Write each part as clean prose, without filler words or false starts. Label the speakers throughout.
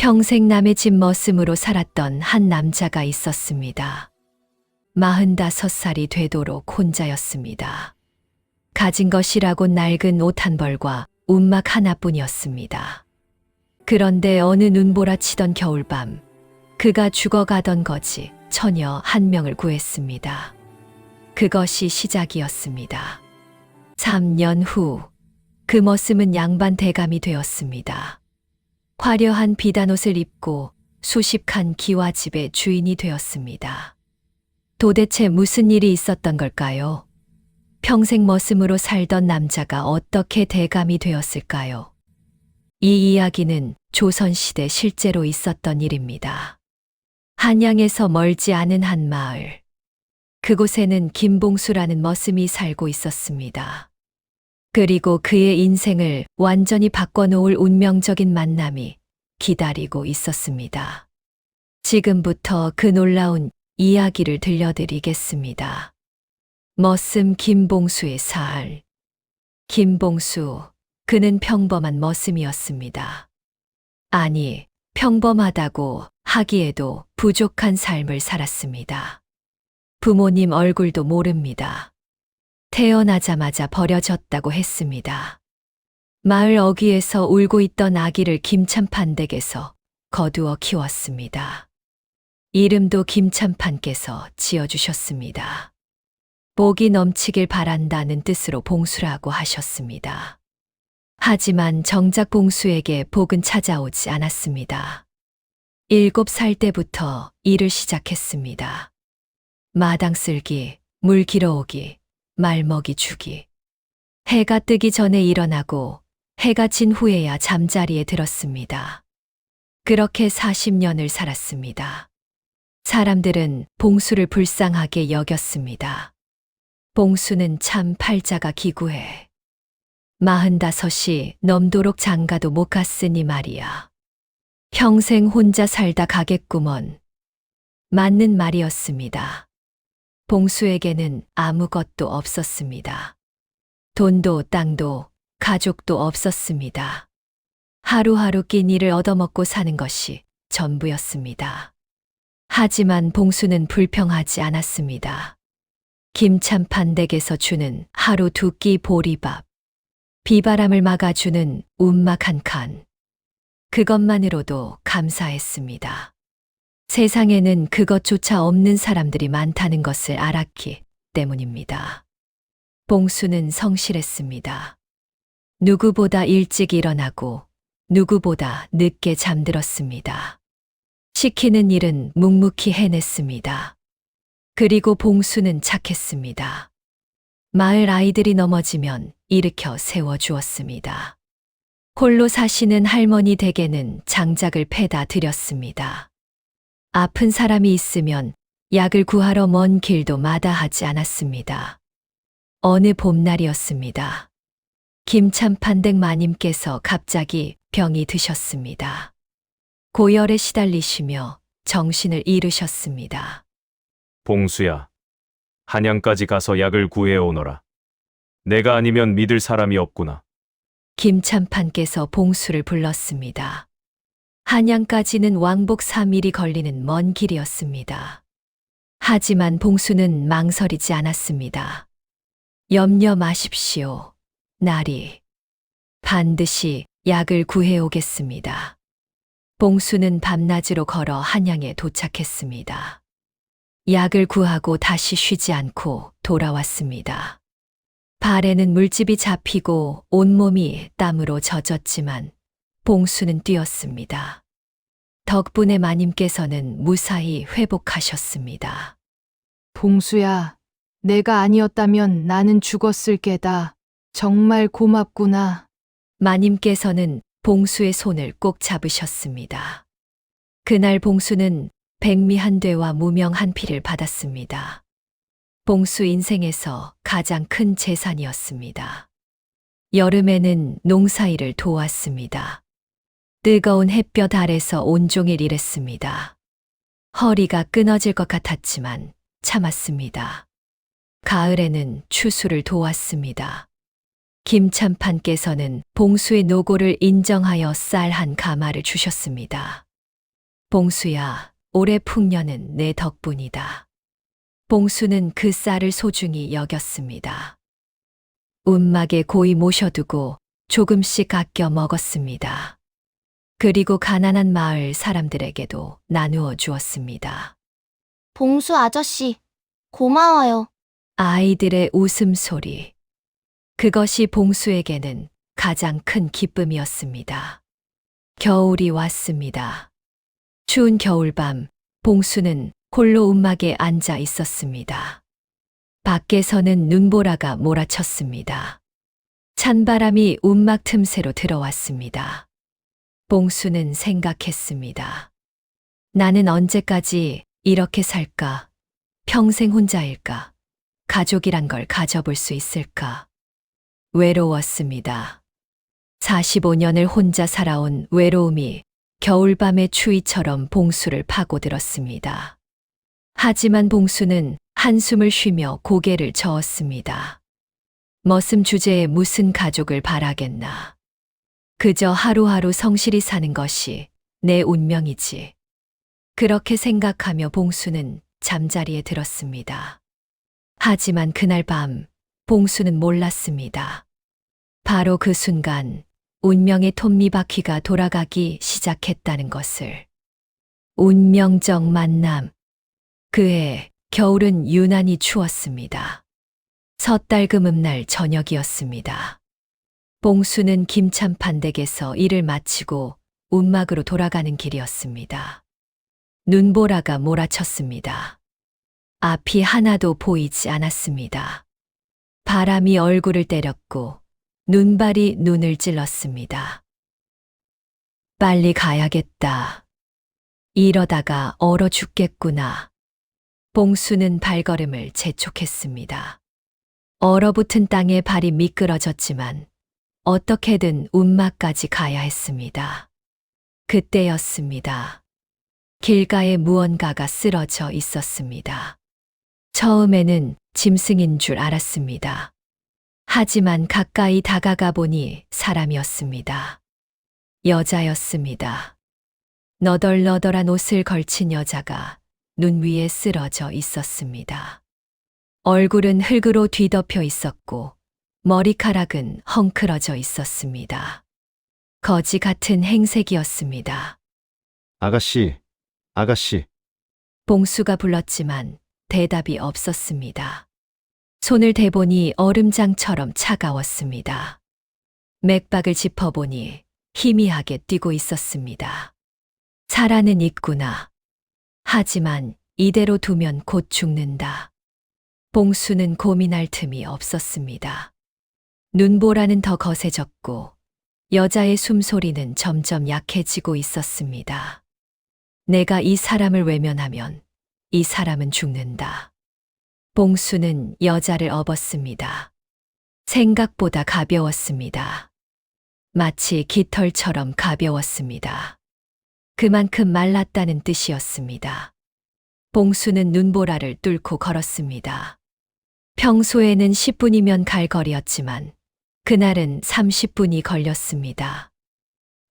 Speaker 1: 평생 남의 집 머슴으로 살았던 한 남자가 있었습니다. 45살이 되도록 혼자였습니다. 가진 것이라곤 낡은 옷 한 벌과 움막 하나뿐이었습니다. 그런데 어느 눈보라치던 겨울밤, 그가 죽어가던 거지 처녀 한 명을 구했습니다. 그것이 시작이었습니다. 3년 후, 그 머슴은 양반 대감이 되었습니다. 화려한 비단옷을 입고 수십 칸 기와집의 주인이 되었습니다. 도대체 무슨 일이 있었던 걸까요? 평생 머슴으로 살던 남자가 어떻게 대감이 되었을까요? 이 이야기는 조선시대 실제로 있었던 일입니다. 한양에서 멀지 않은 한 마을. 그곳에는 김봉수라는 머슴이 살고 있었습니다. 그리고 그의 인생을 완전히 바꿔놓을 운명적인 만남이 기다리고 있었습니다. 지금부터 그 놀라운 이야기를 들려드리겠습니다. 머슴 김봉수의 살. 김봉수, 그는 평범한 머슴이었습니다. 아니, 평범하다고 하기에도 부족한 삶을 살았습니다. 부모님 얼굴도 모릅니다. 태어나자마자 버려졌다고 했습니다. 마을 어귀에서 울고 있던 아기를 김참판댁에서 거두어 키웠습니다. 이름도 김참판께서 지어주셨습니다. 복이 넘치길 바란다는 뜻으로 봉수라고 하셨습니다. 하지만 정작 봉수에게 복은 찾아오지 않았습니다. 7살 때부터 일을 시작했습니다. 마당 쓸기, 물 길어오기, 말 먹이 주기. 해가 뜨기 전에 일어나고 해가 진 후에야 잠자리에 들었습니다. 그렇게 40년을 살았습니다. 사람들은 봉수를 불쌍하게 여겼습니다. 봉수는 참 팔자가 기구해. 45이 넘도록 장가도 못 갔으니 말이야. 평생 혼자 살다 가겠구먼. 맞는 말이었습니다. 봉수에게는 아무것도 없었습니다. 돈도 땅도 가족도 없었습니다. 하루하루 끼니를 얻어먹고 사는 것이 전부였습니다. 하지만 봉수는 불평하지 않았습니다. 김참판댁에서 주는 하루 2끼 보리밥, 비바람을 막아주는 움막 한 칸. 그것만으로도 감사했습니다. 세상에는 그것조차 없는 사람들이 많다는 것을 알았기 때문입니다. 봉수는 성실했습니다. 누구보다 일찍 일어나고 누구보다 늦게 잠들었습니다. 시키는 일은 묵묵히 해냈습니다. 그리고 봉수는 착했습니다. 마을 아이들이 넘어지면 일으켜 세워주었습니다. 홀로 사시는 할머니 댁에는 장작을 패다 드렸습니다. 아픈 사람이 있으면 약을 구하러 먼 길도 마다하지 않았습니다. 어느 봄날이었습니다. 김참판댁 마님께서 갑자기 병이 드셨습니다. 고열에 시달리시며 정신을 잃으셨습니다.
Speaker 2: 봉수야, 한양까지 가서 약을 구해오너라. 내가 아니면 믿을 사람이 없구나.
Speaker 1: 김참판께서 봉수를 불렀습니다. 한양까지는 왕복 3일이 걸리는 먼 길이었습니다. 하지만 봉수는 망설이지 않았습니다. 염려 마십시오. 나리. 반드시 약을 구해오겠습니다. 봉수는 밤낮으로 걸어 한양에 도착했습니다. 약을 구하고 다시 쉬지 않고 돌아왔습니다. 발에는 물집이 잡히고 온몸이 땀으로 젖었지만 봉수는 뛰었습니다. 덕분에 마님께서는 무사히 회복하셨습니다.
Speaker 3: 봉수야, 내가 아니었다면 나는 죽었을 게다. 정말 고맙구나.
Speaker 1: 마님께서는 봉수의 손을 꼭 잡으셨습니다. 그날 봉수는 백미 한 되와 무명 한 피를 받았습니다. 봉수 인생에서 가장 큰 재산이었습니다. 여름에는 농사일을 도왔습니다. 뜨거운 햇볕 아래서 온종일 일했습니다. 허리가 끊어질 것 같았지만 참았습니다. 가을에는 추수를 도왔습니다. 김참판께서는 봉수의 노고를 인정하여 쌀 한 가마를 주셨습니다. 봉수야, 올해 풍년은 내 덕분이다. 봉수는 그 쌀을 소중히 여겼습니다. 운막에 고이 모셔두고 조금씩 아껴 먹었습니다. 그리고 가난한 마을 사람들에게도 나누어 주었습니다.
Speaker 4: 봉수 아저씨, 고마워요.
Speaker 1: 아이들의 웃음소리. 그것이 봉수에게는 가장 큰 기쁨이었습니다. 겨울이 왔습니다. 추운 겨울밤, 봉수는 홀로 움막에 앉아 있었습니다. 밖에서는 눈보라가 몰아쳤습니다. 찬바람이 움막 틈새로 들어왔습니다. 봉수는 생각했습니다. 나는 언제까지 이렇게 살까? 평생 혼자일까? 가족이란 걸 가져볼 수 있을까? 외로웠습니다. 45년을 혼자 살아온 외로움이 겨울밤의 추위처럼 봉수를 파고들었습니다. 하지만 봉수는 한숨을 쉬며 고개를 저었습니다. 머슴 주제에 무슨 가족을 바라겠나. 그저 하루하루 성실히 사는 것이 내 운명이지. 그렇게 생각하며 봉수는 잠자리에 들었습니다. 하지만 그날 밤 봉수는 몰랐습니다. 바로 그 순간 운명의 톱니바퀴가 돌아가기 시작했다는 것을. 운명적 만남. 그해 겨울은 유난히 추웠습니다. 섣달 금음날 저녁이었습니다. 봉수는 김찬판 댁에서 일을 마치고 움막으로 돌아가는 길이었습니다. 눈보라가 몰아쳤습니다. 앞이 하나도 보이지 않았습니다. 바람이 얼굴을 때렸고 눈발이 눈을 찔렀습니다. 빨리 가야겠다. 이러다가 얼어 죽겠구나. 봉수는 발걸음을 재촉했습니다. 얼어붙은 땅에 발이 미끄러졌지만 어떻게든 움막까지 가야 했습니다. 그때였습니다. 길가에 무언가가 쓰러져 있었습니다. 처음에는 짐승인 줄 알았습니다. 하지만 가까이 다가가 보니 사람이었습니다. 여자였습니다. 너덜너덜한 옷을 걸친 여자가 눈 위에 쓰러져 있었습니다. 얼굴은 흙으로 뒤덮여 있었고 머리카락은 헝클어져 있었습니다. 거지 같은 행색이었습니다.
Speaker 2: 아가씨, 아가씨.
Speaker 1: 봉수가 불렀지만 대답이 없었습니다. 손을 대보니 얼음장처럼 차가웠습니다. 맥박을 짚어보니 희미하게 뛰고 있었습니다. 살아는 있구나. 하지만 이대로 두면 곧 죽는다. 봉수는 고민할 틈이 없었습니다. 눈보라는 더 거세졌고 여자의 숨소리는 점점 약해지고 있었습니다. 내가 이 사람을 외면하면 이 사람은 죽는다. 봉수는 여자를 업었습니다. 생각보다 가벼웠습니다. 마치 깃털처럼 가벼웠습니다. 그만큼 말랐다는 뜻이었습니다. 봉수는 눈보라를 뚫고 걸었습니다. 평소에는 10분이면 갈 거리였지만 그날은 30분이 걸렸습니다.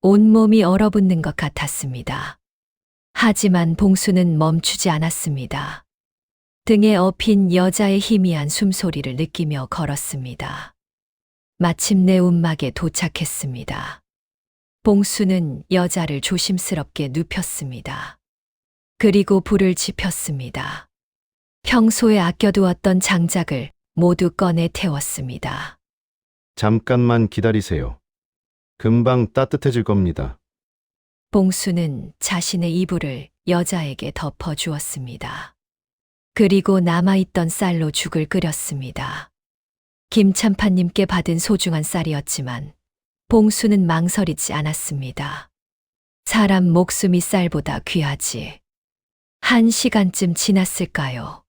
Speaker 1: 온몸이 얼어붙는 것 같았습니다. 하지만 봉수는 멈추지 않았습니다. 등에 업힌 여자의 희미한 숨소리를 느끼며 걸었습니다. 마침내 움막에 도착했습니다. 봉수는 여자를 조심스럽게 눕혔습니다. 그리고 불을 지폈습니다. 평소에 아껴두었던 장작을 모두 꺼내 태웠습니다.
Speaker 2: 잠깐만 기다리세요. 금방 따뜻해질 겁니다.
Speaker 1: 봉수는 자신의 이불을 여자에게 덮어주었습니다. 그리고 남아있던 쌀로 죽을 끓였습니다. 김찬파님께 받은 소중한 쌀이었지만 봉수는 망설이지 않았습니다. 사람 목숨이 쌀보다 귀하지. 1시간쯤 지났을까요?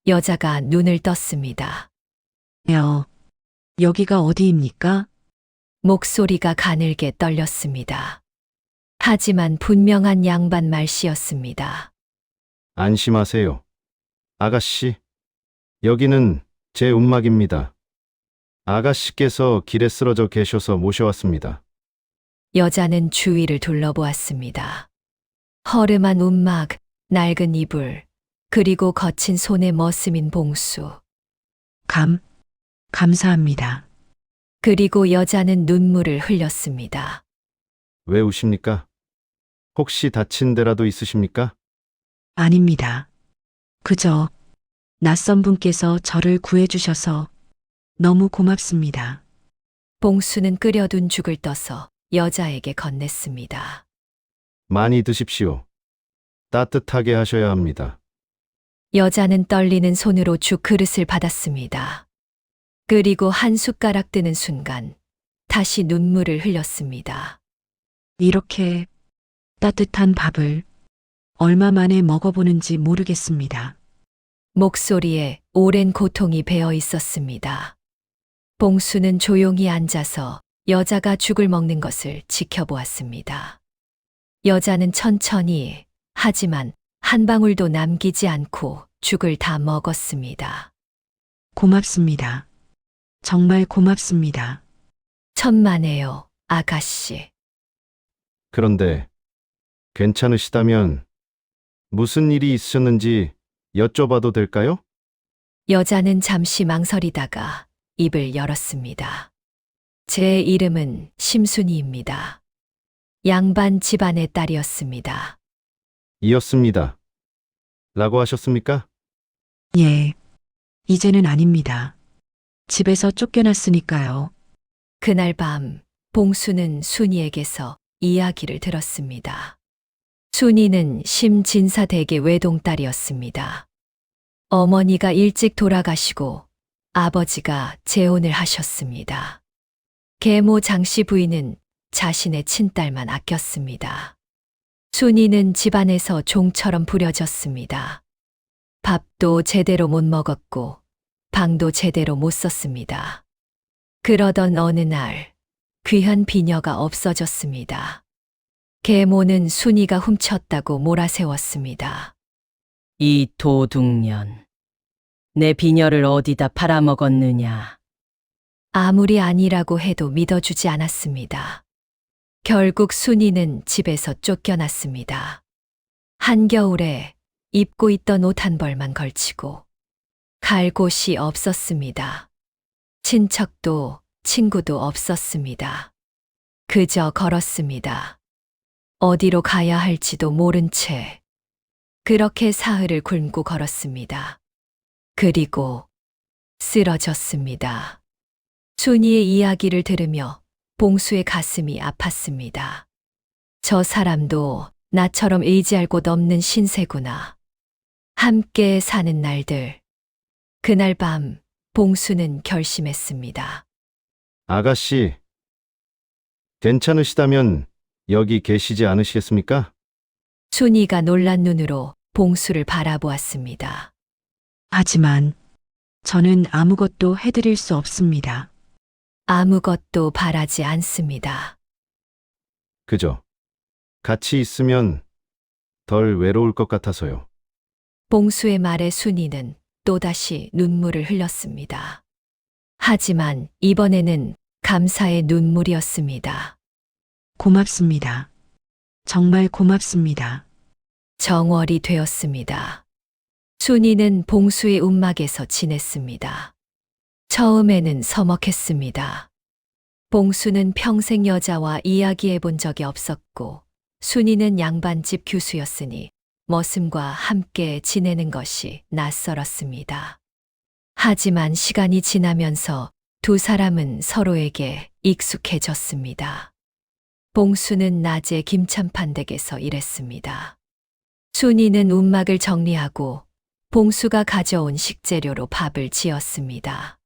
Speaker 1: 여자가 눈을 떴습니다.
Speaker 5: 여기가 어디입니까?
Speaker 1: 목소리가 가늘게 떨렸습니다. 하지만 분명한 양반 말씨였습니다.
Speaker 2: 안심하세요. 아가씨, 여기는 제 움막입니다. 아가씨께서 길에 쓰러져 계셔서 모셔왔습니다.
Speaker 1: 여자는 주위를 둘러보았습니다. 허름한 움막, 낡은 이불, 그리고 거친 손에 머스민 봉수.
Speaker 5: 감사합니다.
Speaker 1: 그리고 여자는 눈물을 흘렸습니다.
Speaker 2: 왜 우십니까? 혹시 다친 데라도 있으십니까?
Speaker 5: 아닙니다. 그저 낯선 분께서 저를 구해주셔서 너무 고맙습니다.
Speaker 1: 봉수는 끓여둔 죽을 떠서 여자에게 건넸습니다.
Speaker 2: 많이 드십시오. 따뜻하게 하셔야 합니다.
Speaker 1: 여자는 떨리는 손으로 죽 그릇을 받았습니다. 그리고 한 숟가락 뜨는 순간 다시 눈물을 흘렸습니다.
Speaker 5: 이렇게 따뜻한 밥을 얼마 만에 먹어보는지 모르겠습니다.
Speaker 1: 목소리에 오랜 고통이 배어 있었습니다. 봉수는 조용히 앉아서 여자가 죽을 먹는 것을 지켜보았습니다. 여자는 천천히, 하지만 한 방울도 남기지 않고 죽을 다 먹었습니다.
Speaker 5: 고맙습니다. 정말 고맙습니다.
Speaker 1: 천만에요, 아가씨.
Speaker 2: 그런데 괜찮으시다면 무슨 일이 있으셨는지 여쭤봐도 될까요?
Speaker 1: 여자는 잠시 망설이다가 입을 열었습니다. 제 이름은 심순이입니다. 양반 집안의 딸이었습니다.
Speaker 2: 이었습니다. 라고 하셨습니까?
Speaker 5: 예. 이제는 아닙니다. 집에서 쫓겨났으니까요.
Speaker 1: 그날 밤 봉수는 순이에게서 이야기를 들었습니다. 순이는 심진사댁의 외동딸이었습니다. 어머니가 일찍 돌아가시고 아버지가 재혼을 하셨습니다. 계모 장씨 부인은 자신의 친딸만 아꼈습니다. 순이는 집안에서 종처럼 부려졌습니다. 밥도 제대로 못 먹었고 방도 제대로 못 썼습니다. 그러던 어느 날 귀한 비녀가 없어졌습니다. 계모는 순이가 훔쳤다고 몰아세웠습니다.
Speaker 6: 이 도둑년, 내 비녀를 어디다 팔아먹었느냐?
Speaker 1: 아무리 아니라고 해도 믿어주지 않았습니다. 결국 순이는 집에서 쫓겨났습니다. 한겨울에 입고 있던 옷 한 벌만 걸치고 갈 곳이 없었습니다. 친척도 친구도 없었습니다. 그저 걸었습니다. 어디로 가야 할지도 모른 채 그렇게 사흘을 굶고 걸었습니다. 그리고 쓰러졌습니다. 순이의 이야기를 들으며 봉수의 가슴이 아팠습니다. 저 사람도 나처럼 의지할 곳 없는 신세구나. 함께 사는 날들. 그날 밤 봉수는 결심했습니다.
Speaker 2: 아가씨, 괜찮으시다면 여기 계시지 않으시겠습니까?
Speaker 1: 순이가 놀란 눈으로 봉수를 바라보았습니다.
Speaker 5: 하지만 저는 아무것도 해드릴 수 없습니다.
Speaker 1: 아무것도 바라지 않습니다.
Speaker 2: 그저 같이 있으면 덜 외로울 것 같아서요.
Speaker 1: 봉수의 말에 순이는 또다시 눈물을 흘렸습니다. 하지만 이번에는 감사의 눈물이었습니다.
Speaker 5: 고맙습니다. 정말 고맙습니다.
Speaker 1: 정월이 되었습니다. 순이는 봉수의 움막에서 지냈습니다. 처음에는 서먹했습니다. 봉수는 평생 여자와 이야기해 본 적이 없었고, 순이는 양반집 교수였으니 머슴과 함께 지내는 것이 낯설었습니다. 하지만 시간이 지나면서 두 사람은 서로에게 익숙해졌습니다. 봉수는 낮에 김찬판 댁에서 일했습니다. 순이는 움막을 정리하고 봉수가 가져온 식재료로 밥을 지었습니다.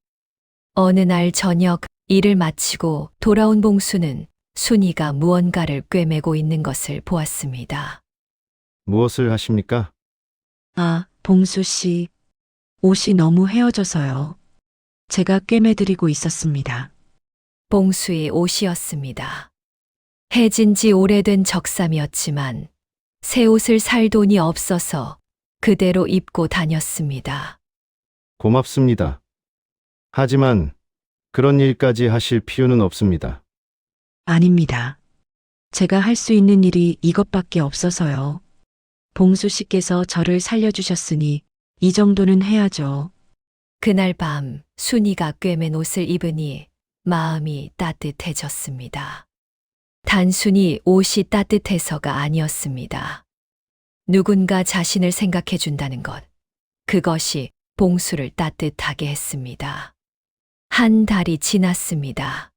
Speaker 1: 어느 날 저녁 일을 마치고 돌아온 봉수는 순이가 무언가를 꿰매고 있는 것을 보았습니다.
Speaker 2: 무엇을 하십니까?
Speaker 5: 아, 봉수 씨. 옷이 너무 헤어져서요. 제가 꿰매드리고 있었습니다.
Speaker 1: 봉수의 옷이었습니다. 해진 지 오래된 적삼이었지만 새 옷을 살 돈이 없어서 그대로 입고 다녔습니다.
Speaker 2: 고맙습니다. 하지만 그런 일까지 하실 필요는 없습니다.
Speaker 5: 아닙니다. 제가 할 수 있는 일이 이것밖에 없어서요. 봉수 씨께서 저를 살려주셨으니 이 정도는 해야죠.
Speaker 1: 그날 밤 순이가 꿰맨 옷을 입으니 마음이 따뜻해졌습니다. 단순히 옷이 따뜻해서가 아니었습니다. 누군가 자신을 생각해 준다는 것. 그것이 봉수를 따뜻하게 했습니다. 한 달이 지났습니다.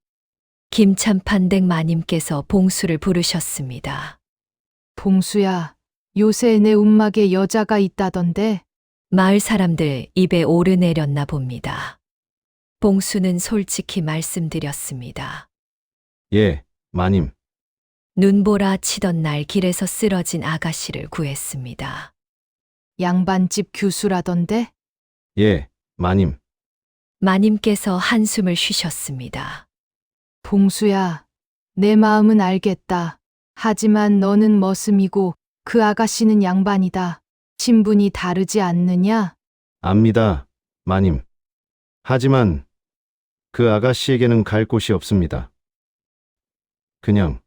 Speaker 1: 김참판댁 마님께서 봉수를 부르셨습니다.
Speaker 3: 봉수야, 요새 내 움막에 여자가 있다던데.
Speaker 1: 마을 사람들 입에 오르내렸나 봅니다. 봉수는 솔직히 말씀드렸습니다.
Speaker 2: 예, 마님.
Speaker 1: 눈보라 치던 날 길에서 쓰러진 아가씨를 구했습니다.
Speaker 3: 양반집 교수라던데.
Speaker 2: 예, 마님.
Speaker 1: 마님께서 한숨을 쉬셨습니다.
Speaker 3: 봉수야, 내 마음은 알겠다. 하지만 너는 머슴이고 그 아가씨는 양반이다. 신분이 다르지 않느냐?
Speaker 2: 압니다, 마님. 하지만 그 아가씨에게는 갈 곳이 없습니다. 그냥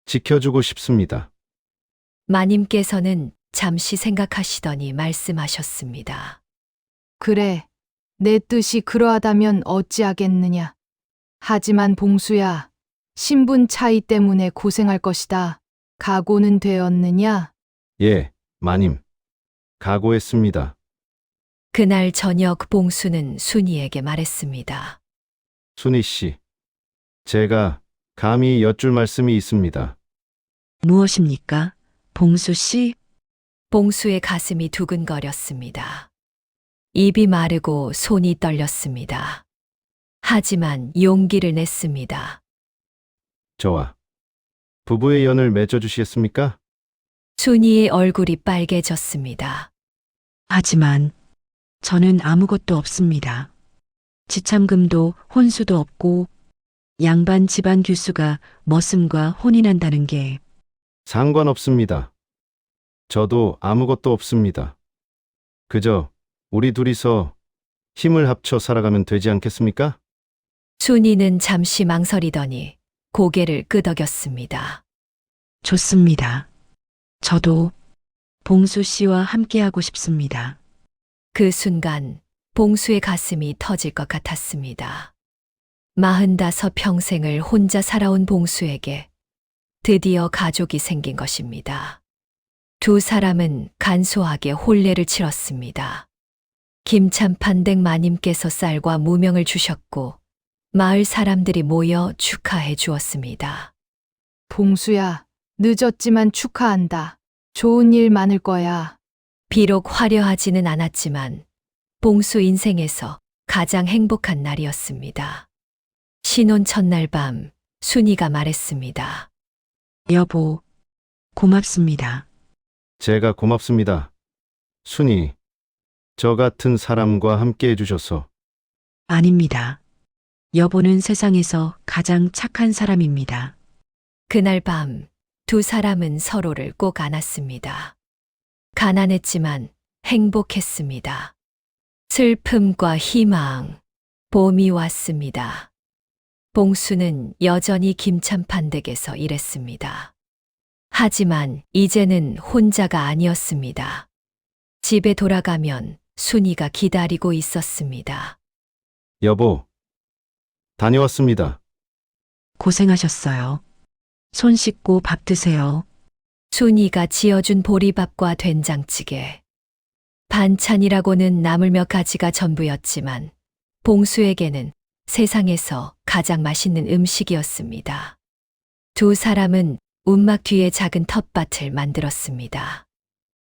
Speaker 2: 지켜주고 싶습니다.
Speaker 1: 마님께서는 잠시 생각하시더니 말씀하셨습니다.
Speaker 3: 그래, 내 뜻이 그러하다면 어찌하겠느냐. 하지만 봉수야, 신분 차이 때문에 고생할 것이다. 각오는 되었느냐?
Speaker 2: 예, 마님. 각오했습니다.
Speaker 1: 그날 저녁 봉수는 순이에게 말했습니다.
Speaker 2: 순희 씨. 제가 감히 여쭐 말씀이 있습니다.
Speaker 5: 무엇입니까? 봉수 씨?
Speaker 1: 봉수의 가슴이 두근거렸습니다. 입이 마르고 손이 떨렸습니다. 하지만 용기를 냈습니다.
Speaker 2: 저와 부부의 연을 맺어주시겠습니까?
Speaker 1: 순이의 얼굴이 빨개졌습니다.
Speaker 5: 하지만 저는 아무것도 없습니다. 지참금도 혼수도 없고 양반 집안 규수가 머슴과 혼인한다는 게
Speaker 2: 상관없습니다. 저도 아무것도 없습니다. 그저 우리 둘이서 힘을 합쳐 살아가면 되지 않겠습니까?
Speaker 1: 순이는 잠시 망설이더니 고개를 끄덕였습니다.
Speaker 5: 좋습니다. 저도 봉수 씨와 함께하고 싶습니다.
Speaker 1: 그 순간 봉수의 가슴이 터질 것 같았습니다. 45 평생을 혼자 살아온 봉수에게 드디어 가족이 생긴 것입니다. 두 사람은 간소하게 혼례를 치렀습니다. 김참판댁 마님께서 쌀과 무명을 주셨고 마을 사람들이 모여 축하해 주었습니다.
Speaker 3: 봉수야, 늦었지만 축하한다. 좋은 일 많을 거야.
Speaker 1: 비록 화려하지는 않았지만 봉수 인생에서 가장 행복한 날이었습니다. 신혼 첫날 밤 순이가 말했습니다.
Speaker 5: 여보, 고맙습니다.
Speaker 2: 제가 고맙습니다. 순희, 저 같은 사람과 함께 해주셔서.
Speaker 5: 아닙니다. 여보는 세상에서 가장 착한 사람입니다.
Speaker 1: 그날 밤 두 사람은 서로를 꼭 안았습니다. 가난했지만 행복했습니다. 슬픔과 희망, 봄이 왔습니다. 봉수는 여전히 김참판댁에서 일했습니다. 하지만 이제는 혼자가 아니었습니다. 집에 돌아가면 순이가 기다리고 있었습니다.
Speaker 2: 여보, 다녀왔습니다.
Speaker 5: 고생하셨어요. 손 씻고 밥 드세요.
Speaker 1: 순이가 지어준 보리밥과 된장찌개. 반찬이라고는 나물 몇 가지가 전부였지만 봉수에게는 세상에서 가장 맛있는 음식이었습니다. 두 사람은 움막 뒤에 작은 텃밭을 만들었습니다.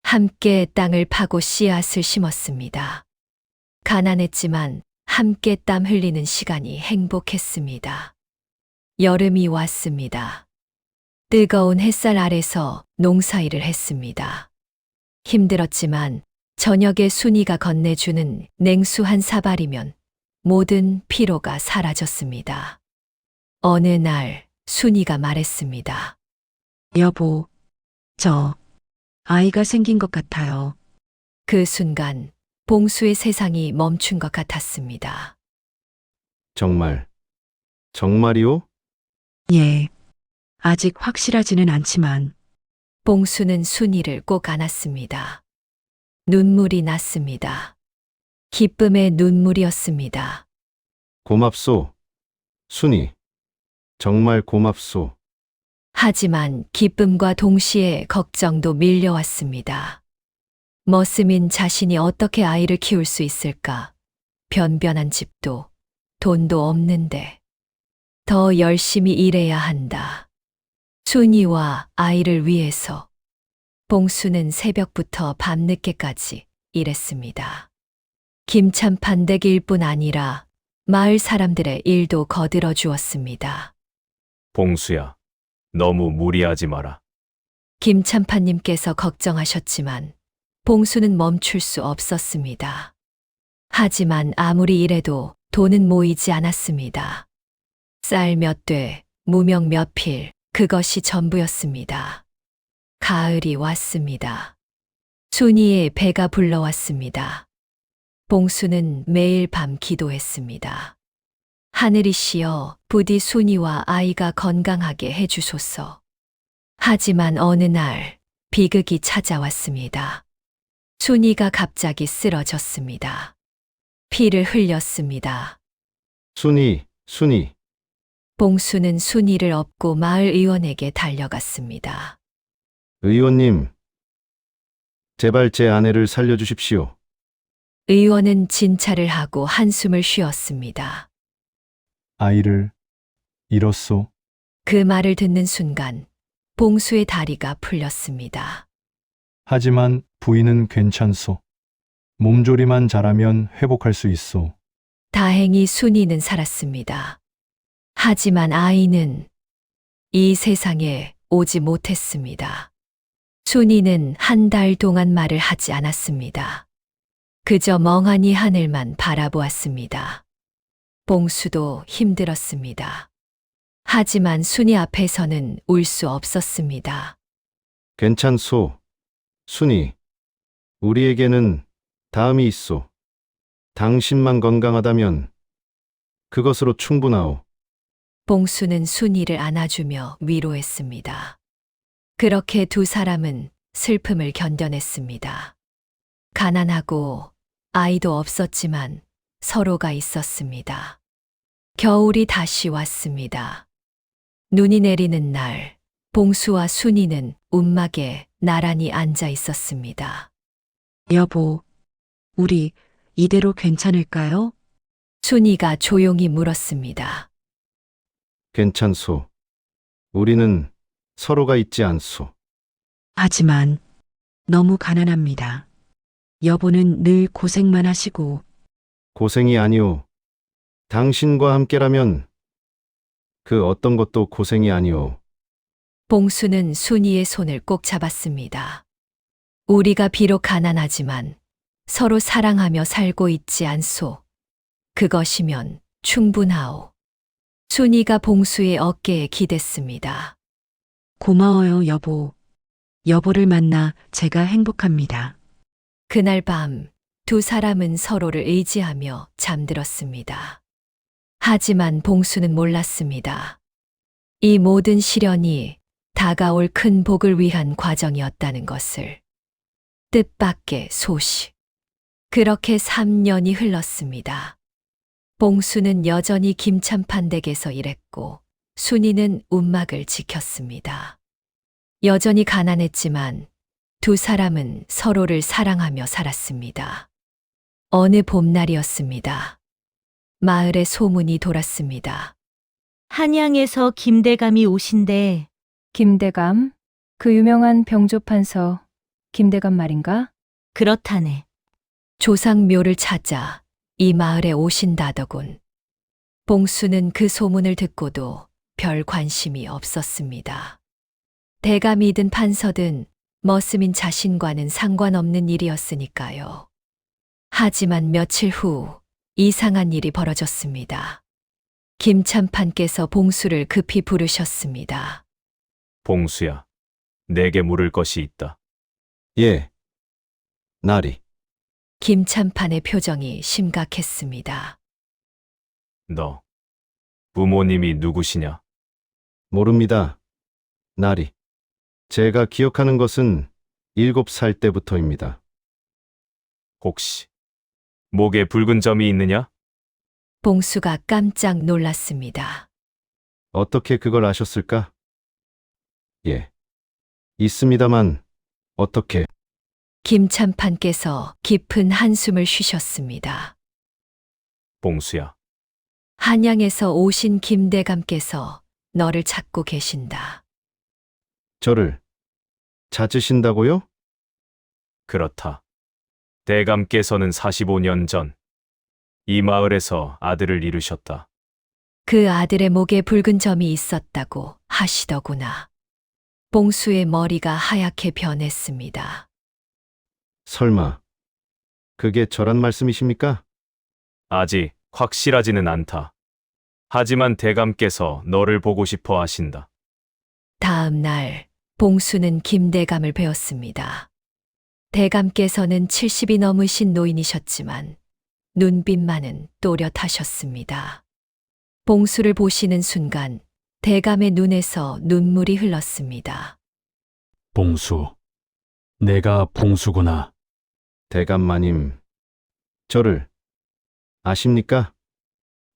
Speaker 1: 함께 땅을 파고 씨앗을 심었습니다. 가난했지만 함께 땀 흘리는 시간이 행복했습니다. 여름이 왔습니다. 뜨거운 햇살 아래서 농사일을 했습니다. 힘들었지만 저녁에 순이가 건네주는 냉수 한 사발이면 모든 피로가 사라졌습니다. 어느 날 순이가 말했습니다.
Speaker 5: 여보, 저 아이가 생긴 것 같아요.
Speaker 1: 그 순간 봉수의 세상이 멈춘 것 같았습니다.
Speaker 2: 정말이요?
Speaker 5: 예. 아직 확실하지는 않지만
Speaker 1: 봉수는 순이를 꼭 안았습니다. 눈물이 났습니다. 기쁨의 눈물이었습니다.
Speaker 2: 고맙소. 순이. 정말 고맙소.
Speaker 1: 하지만 기쁨과 동시에 걱정도 밀려왔습니다. 머스민 자신이 어떻게 아이를 키울 수 있을까? 변변한 집도 돈도 없는데 더 열심히 일해야 한다. 순이와 아이를 위해서 봉수는 새벽부터 밤늦게까지 일했습니다. 김찬판 댁일 뿐 아니라 마을 사람들의 일도 거들어 주었습니다.
Speaker 7: 봉수야, 너무 무리하지 마라.
Speaker 1: 김찬판님께서 걱정하셨지만 봉수는 멈출 수 없었습니다. 하지만 아무리 일해도 돈은 모이지 않았습니다. 쌀 몇 돼, 무명 몇 필, 그것이 전부였습니다. 가을이 왔습니다. 순이의 배가 불러왔습니다. 봉수는 매일 밤 기도했습니다. 하늘이시여, 부디 순이와 아이가 건강하게 해주소서. 하지만 어느 날 비극이 찾아왔습니다. 순이가 갑자기 쓰러졌습니다. 피를 흘렸습니다.
Speaker 2: 순이.
Speaker 1: 봉수는 순이를 업고 마을 의원에게 달려갔습니다.
Speaker 2: 의원님. 제발 제 아내를 살려주십시오.
Speaker 1: 의원은 진찰을 하고 한숨을 쉬었습니다.
Speaker 8: 아이를 잃었소.
Speaker 1: 그 말을 듣는 순간 봉수의 다리가 풀렸습니다.
Speaker 8: 하지만 부인은 괜찮소. 몸조리만 잘하면 회복할 수 있소.
Speaker 1: 다행히 순이는 살았습니다. 하지만 아이는 이 세상에 오지 못했습니다. 순이는 한 달 동안 말을 하지 않았습니다. 그저 멍하니 하늘만 바라보았습니다. 봉수도 힘들었습니다. 하지만 순이 앞에서는 울 수 없었습니다.
Speaker 2: 괜찮소. 순이. 우리에게는 다음이 있소. 당신만 건강하다면 그것으로 충분하오.
Speaker 1: 봉수는 순이를 안아주며 위로했습니다. 그렇게 두 사람은 슬픔을 견뎌냈습니다. 가난하고 아이도 없었지만 서로가 있었습니다. 겨울이 다시 왔습니다. 눈이 내리는 날, 봉수와 순이는 움막에 나란히 앉아 있었습니다.
Speaker 5: 여보, 우리 이대로 괜찮을까요?
Speaker 1: 순이가 조용히 물었습니다.
Speaker 2: 괜찮소. 우리는 서로가 있지 않소.
Speaker 5: 하지만 너무 가난합니다. 여보는 늘 고생만 하시고
Speaker 2: 고생이 아니오. 당신과 함께라면 그 어떤 것도 고생이 아니오.
Speaker 1: 봉수는 순이의 손을 꼭 잡았습니다. 우리가 비록 가난하지만 서로 사랑하며 살고 있지 않소. 그것이면 충분하오. 순이가 봉수의 어깨에 기댔습니다.
Speaker 5: 고마워요, 여보. 여보를 만나 제가 행복합니다.
Speaker 1: 그날 밤 두 사람은 서로를 의지하며 잠들었습니다. 하지만 봉수는 몰랐습니다. 이 모든 시련이 다가올 큰 복을 위한 과정이었다는 것을. 뜻밖의 소식. 그렇게 3년이 흘렀습니다. 봉수는 여전히 김찬판 댁에서 일했고 순이는 움막을 지켰습니다. 여전히 가난했지만 두 사람은 서로를 사랑하며 살았습니다. 어느 봄날이었습니다. 마을에 소문이 돌았습니다.
Speaker 9: 한양에서 김대감이 오신대.
Speaker 10: 김대감? 그 유명한 병조판서 김대감 말인가?
Speaker 9: 그렇다네.
Speaker 1: 조상묘를 찾아 이 마을에 오신다더군. 봉수는 그 소문을 듣고도 별 관심이 없었습니다. 대감이든 판서든 머스민 자신과는 상관없는 일이었으니까요. 하지만 며칠 후 이상한 일이 벌어졌습니다. 김찬판께서 봉수를 급히 부르셨습니다.
Speaker 7: 봉수야, 내게 물을 것이 있다.
Speaker 2: 예. 나리.
Speaker 1: 김찬판의 표정이 심각했습니다.
Speaker 7: 너, 부모님이 누구시냐?
Speaker 2: 모릅니다. 나리. 제가 기억하는 것은 7살 때부터입니다.
Speaker 7: 혹시 목에 붉은 점이 있느냐?
Speaker 1: 봉수가 깜짝 놀랐습니다.
Speaker 2: 어떻게 그걸 아셨을까? 예. 있습니다만, 어떻게?
Speaker 1: 김참판께서 깊은 한숨을 쉬셨습니다.
Speaker 7: 봉수야,
Speaker 1: 한양에서 오신 김대감께서 너를 찾고 계신다.
Speaker 2: 저를 찾으신다고요?
Speaker 7: 그렇다. 대감께서는 45년 전 이 마을에서 아들을 이루셨다.
Speaker 1: 그 아들의 목에 붉은 점이 있었다고 하시더구나. 봉수의 머리가 하얗게 변했습니다.
Speaker 2: 설마, 그게 저란 말씀이십니까?
Speaker 7: 아직 확실하지는 않다. 하지만 대감께서 너를 보고 싶어 하신다.
Speaker 1: 다음 날 봉수는 김대감을 배웠습니다. 대감께서는 70이 넘으신 노인이셨지만 눈빛만은 또렷하셨습니다. 봉수를 보시는 순간 대감의 눈에서 눈물이 흘렀습니다.
Speaker 8: 봉수. 내가 봉수구나.
Speaker 2: 대감마님, 저를 아십니까?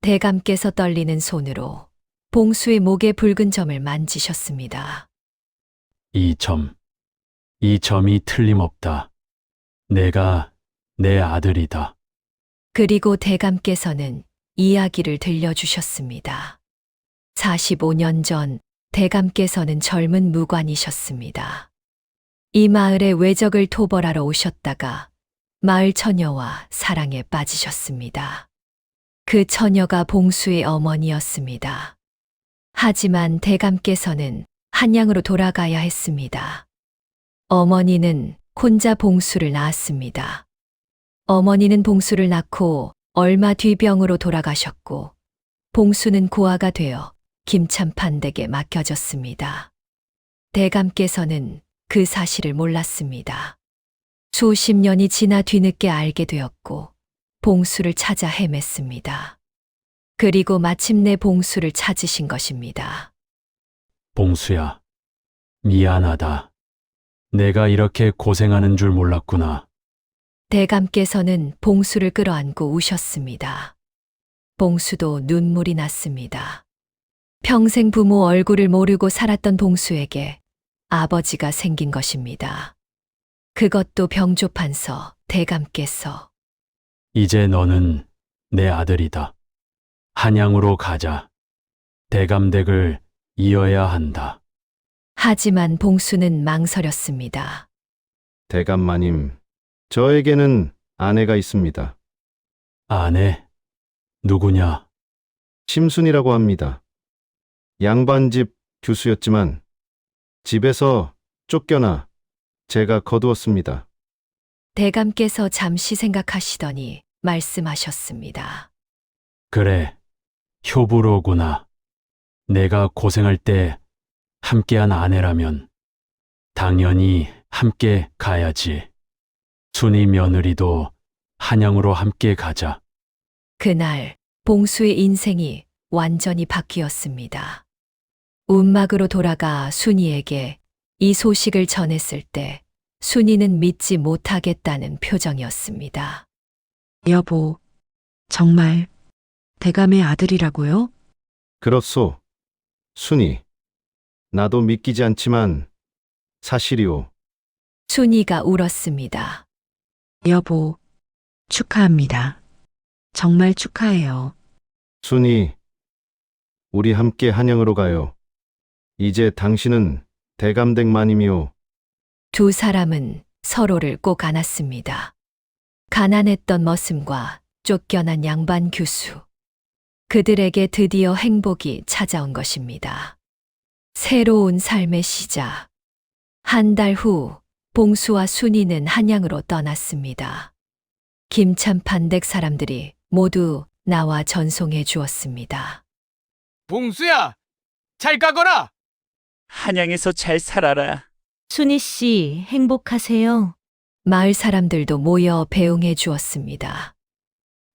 Speaker 1: 대감께서 떨리는 손으로 봉수의 목에 붉은 점을 만지셨습니다.
Speaker 8: 이 점이 틀림없다. 내가 내 아들이다.
Speaker 1: 그리고 대감께서는 이야기를 들려주셨습니다. 45년 전 대감께서는 젊은 무관이셨습니다. 이 마을에 외적을 토벌하러 오셨다가 마을 처녀와 사랑에 빠지셨습니다. 그 처녀가 봉수의 어머니였습니다. 하지만 대감께서는 한양으로 돌아가야 했습니다. 어머니는 혼자 봉수를 낳았습니다. 어머니는 봉수를 낳고 얼마 뒤 병으로 돌아가셨고 봉수는 고아가 되어 김참판댁에 맡겨졌습니다. 대감께서는 그 사실을 몰랐습니다. 수십 년이 지나 뒤늦게 알게 되었고 봉수를 찾아 헤맸습니다. 그리고 마침내 봉수를 찾으신 것입니다.
Speaker 8: 봉수야. 미안하다. 내가 이렇게 고생하는 줄 몰랐구나.
Speaker 1: 대감께서는 봉수를 끌어안고 우셨습니다. 봉수도 눈물이 났습니다. 평생 부모 얼굴을 모르고 살았던 봉수에게 아버지가 생긴 것입니다. 그것도 병조판서 대감께서.
Speaker 8: 이제 너는 내 아들이다. 한양으로 가자. 대감댁을 이어야 한다.
Speaker 1: 하지만 봉수는 망설였습니다.
Speaker 2: 대감마님, 저에게는 아내가 있습니다.
Speaker 8: 아내? 누구냐?
Speaker 2: 심순이라고 합니다. 양반집 교수였지만 집에서 쫓겨나 제가 거두었습니다.
Speaker 1: 대감께서 잠시 생각하시더니 말씀하셨습니다.
Speaker 8: 그래, 효부로구나. 내가 고생할 때 함께한 아내라면 당연히 함께 가야지. 순이 며느리도 한양으로 함께 가자.
Speaker 1: 그날 봉수의 인생이 완전히 바뀌었습니다. 움막으로 돌아가 순이에게 이 소식을 전했을 때 순이는 믿지 못하겠다는 표정이었습니다.
Speaker 5: 여보, 정말 대감의 아들이라고요?
Speaker 2: 그렇소. 순이. 나도 믿기지 않지만 사실이오.
Speaker 1: 순이가 울었습니다.
Speaker 5: 여보, 축하합니다. 정말 축하해요.
Speaker 2: 순이, 우리 함께 한양으로 가요. 이제 당신은 대감댁마님이오.
Speaker 1: 두 사람은 서로를 꼭 안았습니다. 가난했던 머슴과 쫓겨난 양반 교수. 그들에게 드디어 행복이 찾아온 것입니다. 새로운 삶의 시작. 한 달 후 봉수와 순이는 한양으로 떠났습니다. 김참판댁 사람들이 모두 나와 전송해 주었습니다.
Speaker 11: 봉수야, 잘 가거라.
Speaker 12: 한양에서 잘 살아라.
Speaker 9: 순희 씨, 행복하세요?
Speaker 1: 마을 사람들도 모여 배웅해 주었습니다.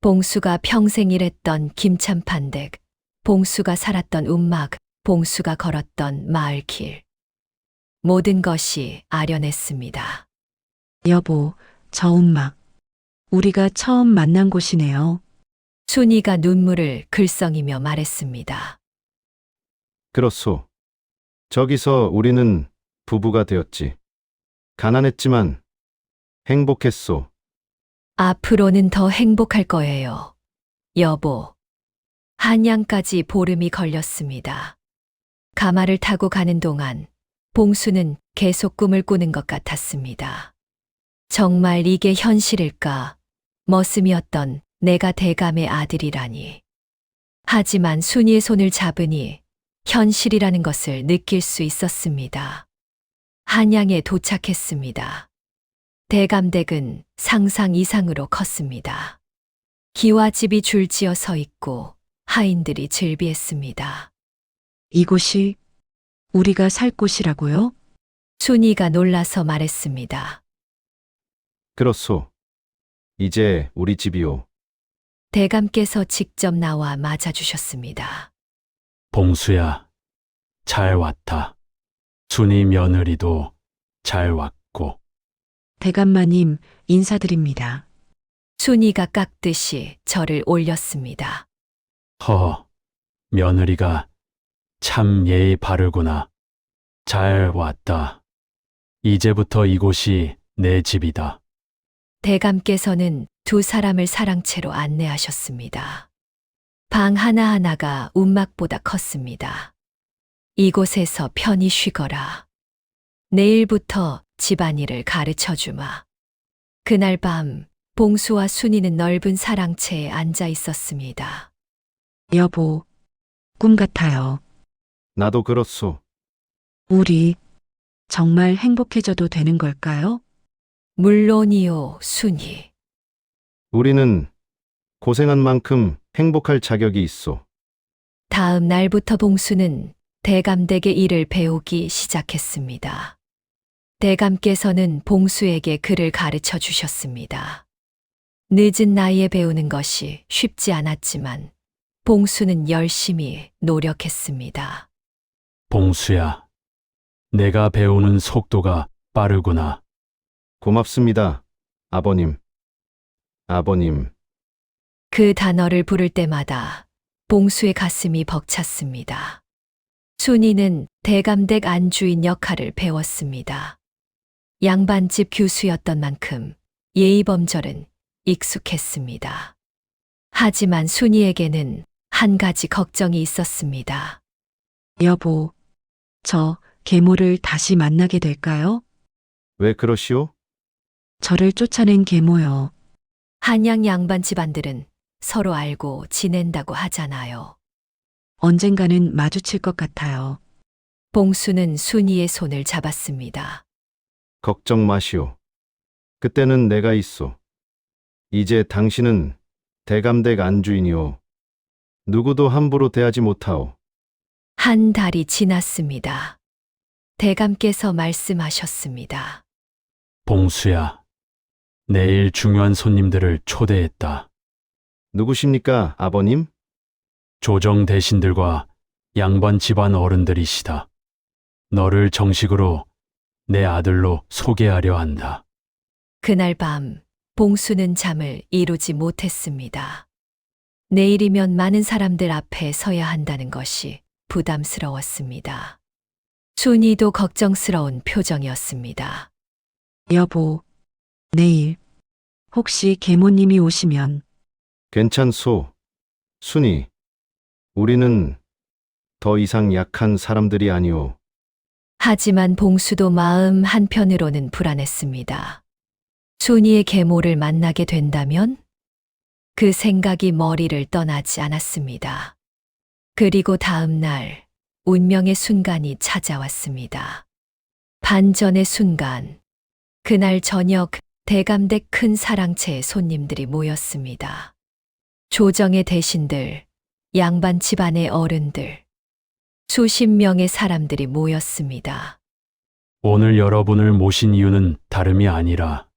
Speaker 1: 봉수가 평생 일했던 김참판댁, 봉수가 살았던 움막, 봉수가 걸었던 마을길. 모든 것이 아련했습니다.
Speaker 5: 여보, 저 움막. 우리가 처음 만난 곳이네요.
Speaker 1: 순이가 눈물을 글썽이며 말했습니다.
Speaker 2: 그렇소. 저기서 우리는 부부가 되었지. 가난했지만 행복했소.
Speaker 1: 앞으로는 더 행복할 거예요. 여보. 한양까지 보름이 걸렸습니다. 가마를 타고 가는 동안 봉수는 계속 꿈을 꾸는 것 같았습니다. 정말 이게 현실일까? 머슴이었던 내가 대감의 아들이라니. 하지만 순이의 손을 잡으니 현실이라는 것을 느낄 수 있었습니다. 한양에 도착했습니다. 대감댁은 상상 이상으로 컸습니다. 기와집이 줄지어 서 있고 하인들이 즐비했습니다.
Speaker 5: 이곳이 우리가 살 곳이라고요?
Speaker 1: 순이가 놀라서 말했습니다.
Speaker 2: 그렇소. 이제 우리 집이오.
Speaker 1: 대감께서 직접 나와 맞아주셨습니다.
Speaker 8: 봉수야, 잘 왔다. 순이 며느리도 잘 왔고.
Speaker 5: 대감마님, 인사드립니다.
Speaker 1: 순이가 깎듯이 저를 올렸습니다.
Speaker 8: 며느리가 참 예의 바르구나. 잘 왔다. 이제부터 이곳이 내 집이다.
Speaker 1: 대감께서는 두 사람을 사랑채로 안내하셨습니다. 방 하나하나가 움막보다 컸습니다. 이곳에서 편히 쉬거라. 내일부터 집안일을 가르쳐 주마. 그날 밤 봉수와 순이는 넓은 사랑채에 앉아 있었습니다.
Speaker 5: 여보, 꿈 같아요.
Speaker 2: 나도 그렇소.
Speaker 5: 우리 정말 행복해져도 되는 걸까요?
Speaker 1: 물론이요, 순이.
Speaker 2: 우리는 고생한 만큼 행복할 자격이 있소.
Speaker 1: 다음 날부터 봉수는 대감댁의 일을 배우기 시작했습니다. 대감께서는 봉수에게 글을 가르쳐 주셨습니다. 늦은 나이에 배우는 것이 쉽지 않았지만 봉수는 열심히 노력했습니다.
Speaker 8: 봉수야, 내가 배우는 속도가 빠르구나.
Speaker 2: 고맙습니다. 아버님. 아버님.
Speaker 1: 그 단어를 부를 때마다 봉수의 가슴이 벅찼습니다. 순이는 대감댁 안주인 역할을 배웠습니다. 양반집 교수였던 만큼 예의범절은 익숙했습니다. 하지만 순이에게는 한 가지 걱정이 있었습니다.
Speaker 5: 여보, 저 계모를 다시 만나게 될까요?
Speaker 2: 왜 그러시오?
Speaker 5: 저를 쫓아낸 계모요.
Speaker 1: 한양 양반 집안들은 서로 알고 지낸다고 하잖아요.
Speaker 5: 언젠가는 마주칠 것 같아요.
Speaker 1: 봉수는 순이의 손을 잡았습니다.
Speaker 2: 걱정 마시오. 그때는 내가 있소. 이제 당신은 대감댁 안주인이오. 누구도 함부로 대하지 못하오.
Speaker 1: 한 달이 지났습니다. 대감께서 말씀하셨습니다.
Speaker 8: 봉수야, 내일 중요한 손님들을 초대했다.
Speaker 2: 누구십니까, 아버님?
Speaker 8: 조정 대신들과 양반 집안 어른들이시다. 너를 정식으로 내 아들로 소개하려 한다.
Speaker 1: 그날 밤 봉수는 잠을 이루지 못했습니다. 내일이면 많은 사람들 앞에 서야 한다는 것이 부담스러웠습니다. 순이도 걱정스러운 표정이었습니다.
Speaker 5: 여보, 내일 혹시 계모님이 오시면
Speaker 2: 괜찮소. 순이. 우리는 더 이상 약한 사람들이 아니오.
Speaker 1: 하지만 봉수도 마음 한편으로는 불안했습니다. 순이의 계모를 만나게 된다면? 그 생각이 머리를 떠나지 않았습니다. 그리고 다음 날 운명의 순간이 찾아왔습니다. 반전의 순간. 그날 저녁 대감댁 큰 사랑채에 손님들이 모였습니다. 조정의 대신들, 양반 집안의 어른들, 수십 명의 사람들이 모였습니다.
Speaker 8: 오늘 여러분을 모신 이유는 다름이 아니라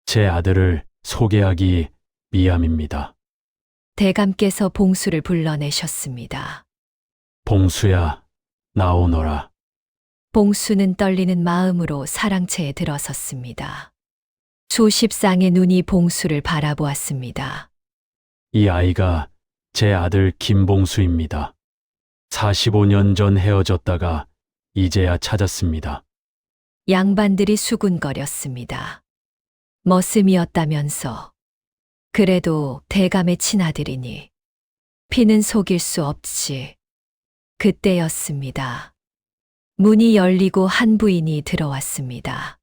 Speaker 8: 제 아들을 소개하기 위함입니다.
Speaker 1: 대감께서 봉수를 불러내셨습니다.
Speaker 8: 봉수야, 나오너라.
Speaker 1: 봉수는 떨리는 마음으로 사랑채에 들어섰습니다. 수십 쌍의 눈이 봉수를 바라보았습니다.
Speaker 8: 이 아이가 제 아들 김봉수입니다. 45년 전 헤어졌다가 이제야 찾았습니다.
Speaker 1: 양반들이 수군거렸습니다. 머슴이었다면서. 그래도 대감의 친아들이니 피는 속일 수 없지. 그때였습니다. 문이 열리고 한 부인이 들어왔습니다.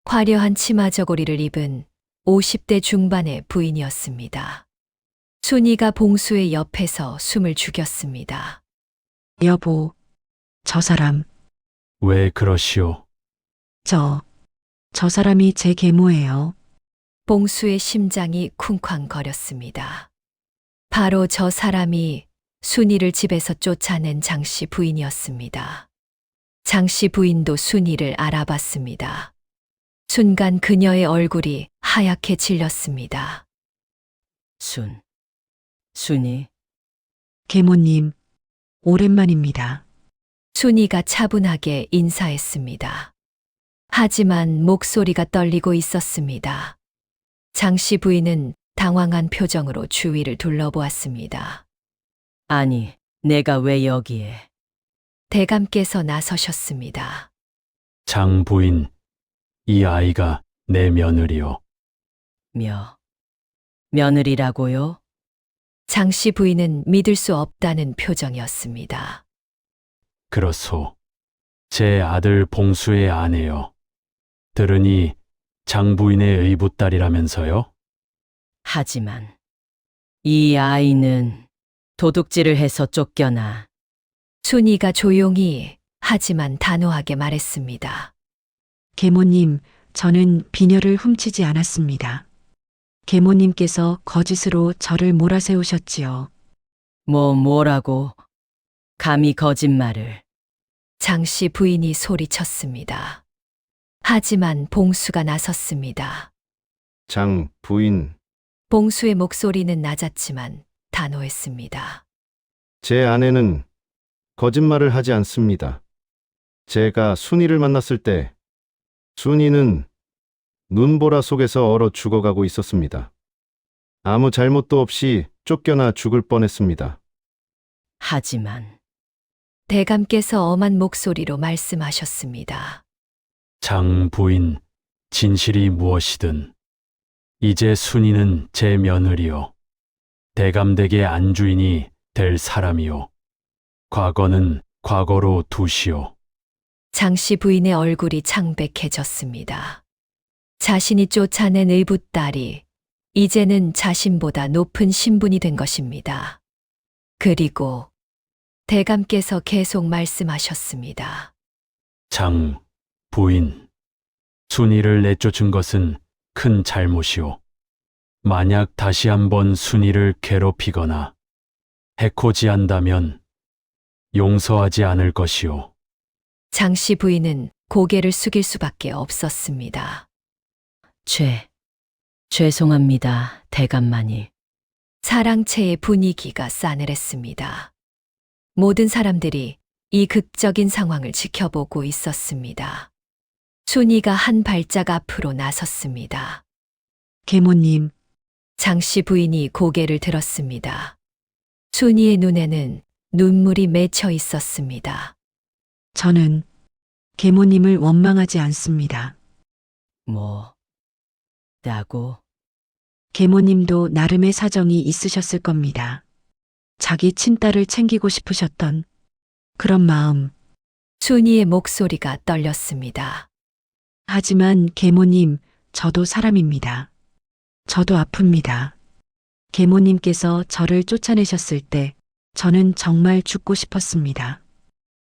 Speaker 1: 화려한 치마 저고리를 입은 50대 중반의 부인이었습니다. 순이가 봉수의 옆에서 숨을 죽였습니다.
Speaker 5: 여보, 저 사람,
Speaker 8: 왜 그러시오?
Speaker 5: 저 사람이 제 계모예요.
Speaker 1: 봉수의 심장이 쿵쾅거렸습니다. 바로 저 사람이 순이를 집에서 쫓아낸 장씨 부인이었습니다. 장씨 부인도 순이를 알아봤습니다. 순간 그녀의 얼굴이 하얗게 질렸습니다.
Speaker 6: 순이,
Speaker 5: 계모님, 오랜만입니다.
Speaker 1: 순이가 차분하게 인사했습니다. 하지만 목소리가 떨리고 있었습니다. 장씨 부인은 당황한 표정으로 주위를 둘러보았습니다.
Speaker 6: 아니, 내가 왜 여기에?
Speaker 1: 대감께서 나서셨습니다.
Speaker 8: 장 부인, 이 아이가 내 며느리요.
Speaker 6: 며느리라고요?
Speaker 1: 장씨 부인은 믿을 수 없다는 표정이었습니다.
Speaker 8: 그렇소. 제 아들 봉수의 아내요. 들으니 장 부인의 의붓딸이라면서요?
Speaker 6: 하지만 이 아이는 도둑질을 해서 쫓겨나.
Speaker 1: 순이가 조용히 하지만 단호하게 말했습니다.
Speaker 5: 계모님, 저는 비녀를 훔치지 않았습니다. 계모님께서 거짓으로 저를 몰아세우셨지요.
Speaker 6: 뭐라고? 감히 거짓말을.
Speaker 1: 장씨 부인이 소리쳤습니다. 하지만 봉수가 나섰습니다.
Speaker 2: 장 부인,
Speaker 1: 봉수의 목소리는 낮았지만 단호했습니다.
Speaker 2: 제 아내는 거짓말을 하지 않습니다. 제가 순이를 만났을 때 순이는 눈보라 속에서 얼어 죽어가고 있었습니다. 아무 잘못도 없이 쫓겨나 죽을 뻔했습니다.
Speaker 6: 하지만
Speaker 1: 대감께서 엄한 목소리로 말씀하셨습니다.
Speaker 8: 장 부인, 진실이 무엇이든 이제 순이는 제 며느리요. 대감댁의 안주인이 될 사람이요. 과거는 과거로 두시오.
Speaker 1: 장씨 부인의 얼굴이 창백해졌습니다. 자신이 쫓아낸 의붓딸이 이제는 자신보다 높은 신분이 된 것입니다. 그리고 대감께서 계속 말씀하셨습니다.
Speaker 8: 장 부인, 순이를 내쫓은 것은 큰 잘못이오. 만약 다시 한번 순이를 괴롭히거나 해코지한다면 용서하지 않을 것이오.
Speaker 1: 장씨 부인은 고개를 숙일 수밖에 없었습니다.
Speaker 6: 죄송합니다, 대감마니.
Speaker 1: 사랑채의 분위기가 싸늘했습니다. 모든 사람들이 이 극적인 상황을 지켜보고 있었습니다. 순이가 한 발짝 앞으로 나섰습니다.
Speaker 5: 계모님,
Speaker 1: 장씨 부인이 고개를 들었습니다. 순이의 눈에는 눈물이 맺혀 있었습니다.
Speaker 5: 저는 계모님을 원망하지 않습니다.
Speaker 6: 라고?
Speaker 5: 계모님도 나름의 사정이 있으셨을 겁니다. 자기 친딸을 챙기고 싶으셨던 그런 마음.
Speaker 1: 순이의 목소리가 떨렸습니다.
Speaker 5: 하지만 계모님, 저도 사람입니다. 저도 아픕니다. 계모님께서 저를 쫓아내셨을 때 저는 정말 죽고 싶었습니다.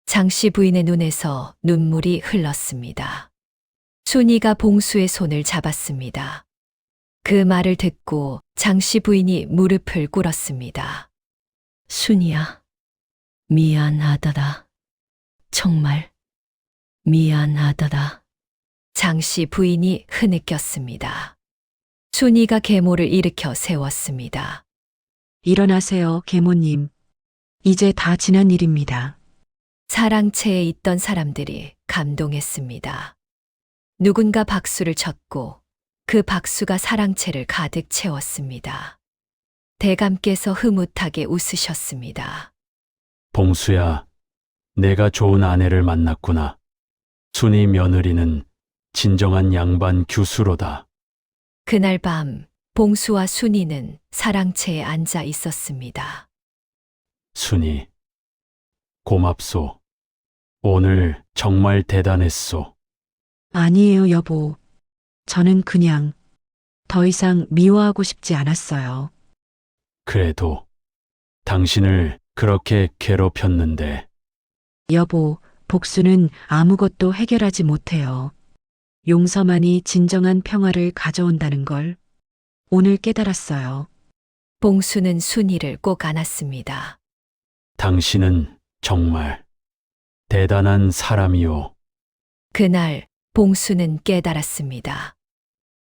Speaker 1: 장씨 부인의 눈에서 눈물이 흘렀습니다. 순이가 봉수의 손을 잡았습니다. 그 말을 듣고 장씨 부인이 무릎을 꿇었습니다.
Speaker 6: 순이야, 미안하다다. 정말 미안하다다.
Speaker 1: 장씨 부인이 흐느꼈습니다. 순이가 계모를 일으켜 세웠습니다.
Speaker 5: 일어나세요, 계모님. 이제 다 지난 일입니다.
Speaker 1: 사랑채에 있던 사람들이 감동했습니다. 누군가 박수를 쳤고 그 박수가 사랑채를 가득 채웠습니다. 대감께서 흐뭇하게 웃으셨습니다.
Speaker 8: 봉수야, 내가 좋은 아내를 만났구나. 순이 며느리는 진정한 양반 규수로다.
Speaker 1: 그날 밤 봉수와 순이는 사랑채에 앉아 있었습니다.
Speaker 8: 순이, 고맙소. 오늘 정말 대단했소.
Speaker 5: 아니에요, 여보. 저는 그냥 더 이상 미워하고 싶지 않았어요.
Speaker 8: 그래도 당신을 그렇게 괴롭혔는데
Speaker 5: 여보, 복수는 아무것도 해결하지 못해요. 용서만이 진정한 평화를 가져온다는 걸 오늘 깨달았어요.
Speaker 1: 봉수는 순이를 꼭 안았습니다.
Speaker 8: 당신은 정말 대단한 사람이오.
Speaker 1: 그날 봉수는 깨달았습니다.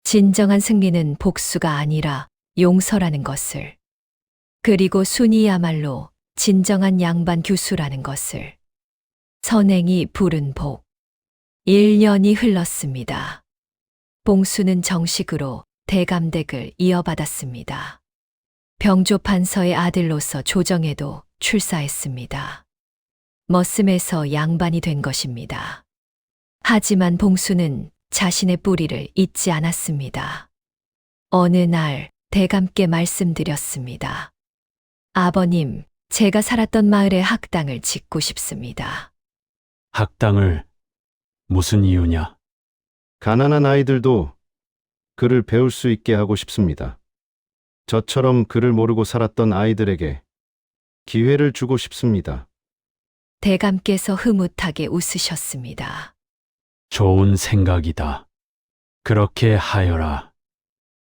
Speaker 1: 진정한 승리는 복수가 아니라 용서라는 것을. 그리고 순이야말로 진정한 양반 규수라는 것을. 선행이 부른 복. 1년이 흘렀습니다. 봉수는 정식으로 대감댁을 이어받았습니다. 병조판서의 아들로서 조정에도 출사했습니다. 머슴에서 양반이 된 것입니다. 하지만 봉수는 자신의 뿌리를 잊지 않았습니다. 어느 날 대감께 말씀드렸습니다. 아버님, 제가 살았던 마을에 학당을 짓고 싶습니다.
Speaker 8: 학당을 무슨 이유냐?
Speaker 2: 가난한 아이들도 글을 배울 수 있게 하고 싶습니다. 저처럼 글을 모르고 살았던 아이들에게 기회를 주고 싶습니다.
Speaker 1: 대감께서 흐뭇하게 웃으셨습니다.
Speaker 8: 좋은 생각이다. 그렇게 하여라.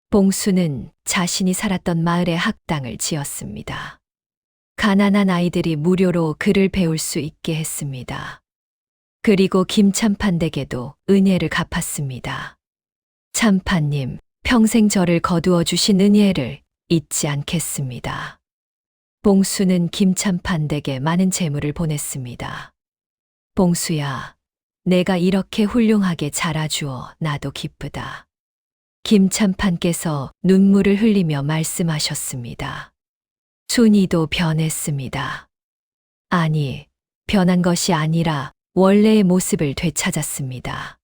Speaker 1: 봉수는 자신이 살았던 마을에 학당을 지었습니다. 가난한 아이들이 무료로 글을 배울 수 있게 했습니다. 그리고 김참판댁에도 은혜를 갚았습니다. 참판님, 평생 저를 거두어 주신 은혜를 잊지 않겠습니다. 봉수는 김참판댁에 많은 재물을 보냈습니다. 봉수야, 내가 이렇게 훌륭하게 자라주어 나도 기쁘다. 김참판께서 눈물을 흘리며 말씀하셨습니다. 순이도 변했습니다. 아니, 변한 것이 아니라 원래의 모습을 되찾았습니다.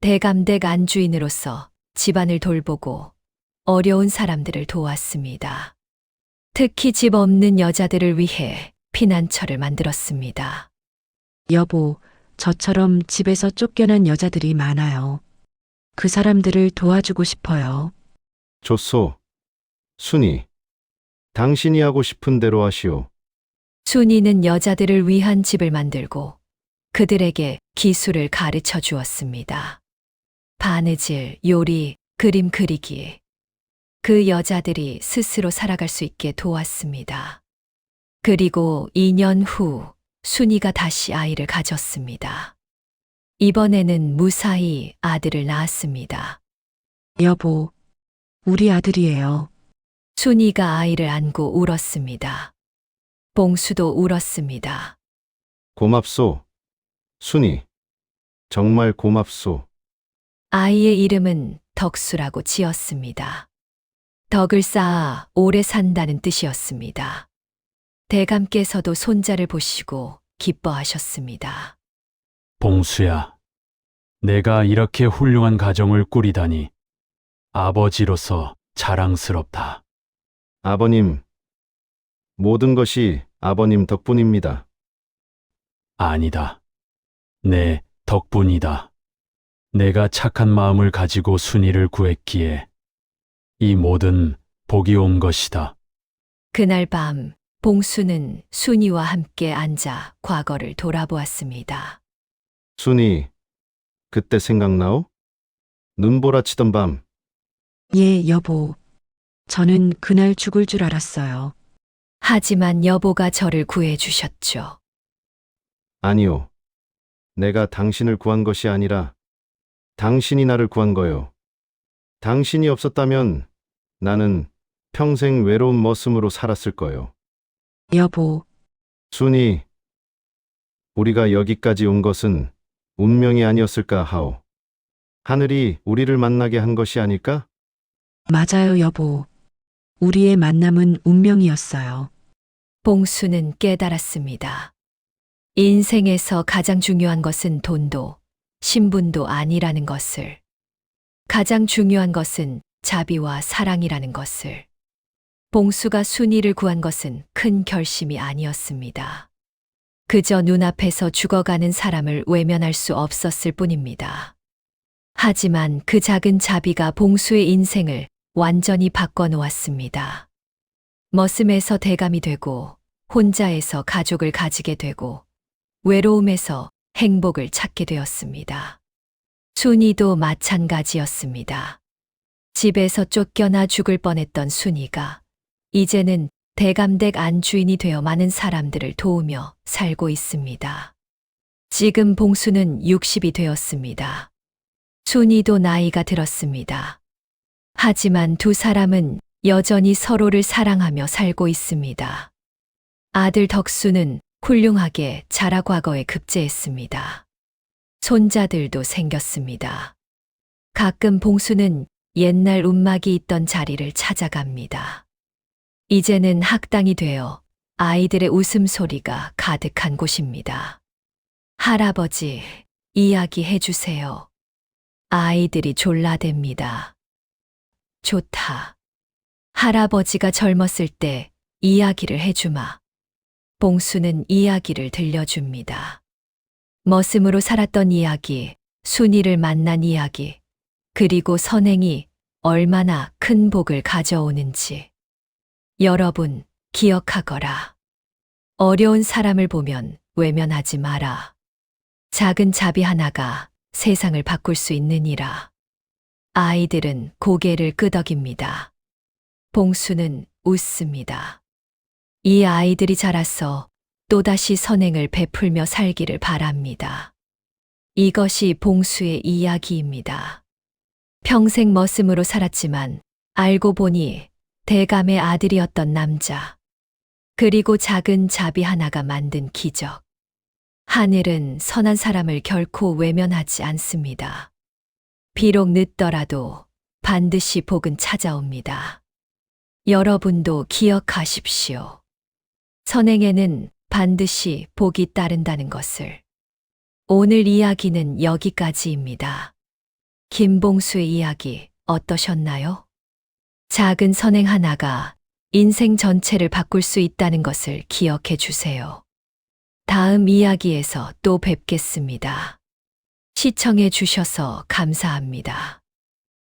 Speaker 1: 대감댁 안주인으로서 집안을 돌보고 어려운 사람들을 도왔습니다. 특히 집 없는 여자들을 위해 피난처를 만들었습니다.
Speaker 5: 여보, 저처럼 집에서 쫓겨난 여자들이 많아요. 그 사람들을 도와주고 싶어요.
Speaker 2: 좋소. 순이, 당신이 하고 싶은 대로 하시오.
Speaker 1: 순이는 여자들을 위한 집을 만들고 그들에게 기술을 가르쳐 주었습니다. 바느질, 요리, 그림 그리기. 그 여자들이 스스로 살아갈 수 있게 도왔습니다. 그리고 2년 후 순이가 다시 아이를 가졌습니다. 이번에는 무사히 아들을 낳았습니다.
Speaker 5: 여보, 우리 아들이에요.
Speaker 1: 순이가 아이를 안고 울었습니다. 봉수도 울었습니다.
Speaker 2: 고맙소. 순이, 정말 고맙소.
Speaker 1: 아이의 이름은 덕수라고 지었습니다. 덕을 쌓아 오래 산다는 뜻이었습니다. 대감께서도 손자를 보시고 기뻐하셨습니다.
Speaker 8: 봉수야, 내가 이렇게 훌륭한 가정을 꾸리다니 아버지로서 자랑스럽다.
Speaker 2: 아버님, 모든 것이 아버님 덕분입니다.
Speaker 8: 아니다. 내 덕분이다. 내가 착한 마음을 가지고 순이를 구했기에 이 모든 복이 온 것이다.
Speaker 1: 그날 밤 봉수는 순이와 함께 앉아 과거를 돌아보았습니다.
Speaker 2: 순이, 그때 생각나오? 눈보라치던 밤,
Speaker 5: 예, 여보. 저는 그날 죽을 줄 알았어요.
Speaker 1: 하지만 여보가 저를 구해 주셨죠.
Speaker 2: 아니요. 내가 당신을 구한 것이 아니라 당신이 나를 구한 거요. 당신이 없었다면 나는 평생 외로운 머슴으로 살았을 거요.
Speaker 5: 여보,
Speaker 2: 순이, 우리가 여기까지 온 것은 운명이 아니었을까 하오. 하늘이 우리를 만나게 한 것이 아닐까?
Speaker 5: 맞아요, 여보. 우리의 만남은 운명이었어요.
Speaker 1: 봉수는 깨달았습니다. 인생에서 가장 중요한 것은 돈도 신분도 아니라는 것을. 가장 중요한 것은 자비와 사랑이라는 것을. 봉수가 순이를 구한 것은 큰 결심이 아니었습니다. 그저 눈앞에서 죽어가는 사람을 외면할 수 없었을 뿐입니다. 하지만 그 작은 자비가 봉수의 인생을 완전히 바꿔놓았습니다. 머슴에서 대감이 되고, 혼자에서 가족을 가지게 되고, 외로움에서 행복을 찾게 되었습니다. 순이도 마찬가지였습니다. 집에서 쫓겨나 죽을 뻔했던 순이가 이제는 대감댁 안주인이 되어 많은 사람들을 도우며 살고 있습니다. 지금 봉수는 60이 되었습니다. 순이도 나이가 들었습니다. 하지만 두 사람은 여전히 서로를 사랑하며 살고 있습니다. 아들 덕수는 훌륭하게 자라 과거에 급제했습니다. 손자들도 생겼습니다. 가끔 봉수는 옛날 움막이 있던 자리를 찾아갑니다. 이제는 학당이 되어 아이들의 웃음소리가 가득한 곳입니다. 할아버지, 이야기해 주세요. 아이들이 졸라댑니다. 좋다. 할아버지가 젊었을 때 이야기를 해주마. 봉수는 이야기를 들려줍니다. 머슴으로 살았던 이야기, 순이를 만난 이야기, 그리고 선행이 얼마나 큰 복을 가져오는지. 여러분, 기억하거라. 어려운 사람을 보면 외면하지 마라. 작은 자비 하나가 세상을 바꿀 수 있느니라. 아이들은 고개를 끄덕입니다. 봉수는 웃습니다. 이 아이들이 자라서 또다시 선행을 베풀며 살기를 바랍니다. 이것이 봉수의 이야기입니다. 평생 머슴으로 살았지만 알고 보니 대감의 아들이었던 남자. 그리고 작은 자비 하나가 만든 기적. 하늘은 선한 사람을 결코 외면하지 않습니다. 비록 늦더라도 반드시 복은 찾아옵니다. 여러분도 기억하십시오. 선행에는 반드시 복이 따른다는 것을. 오늘 이야기는 여기까지입니다. 김봉수의 이야기 어떠셨나요? 작은 선행 하나가 인생 전체를 바꿀 수 있다는 것을 기억해 주세요. 다음 이야기에서 또 뵙겠습니다. 시청해 주셔서 감사합니다.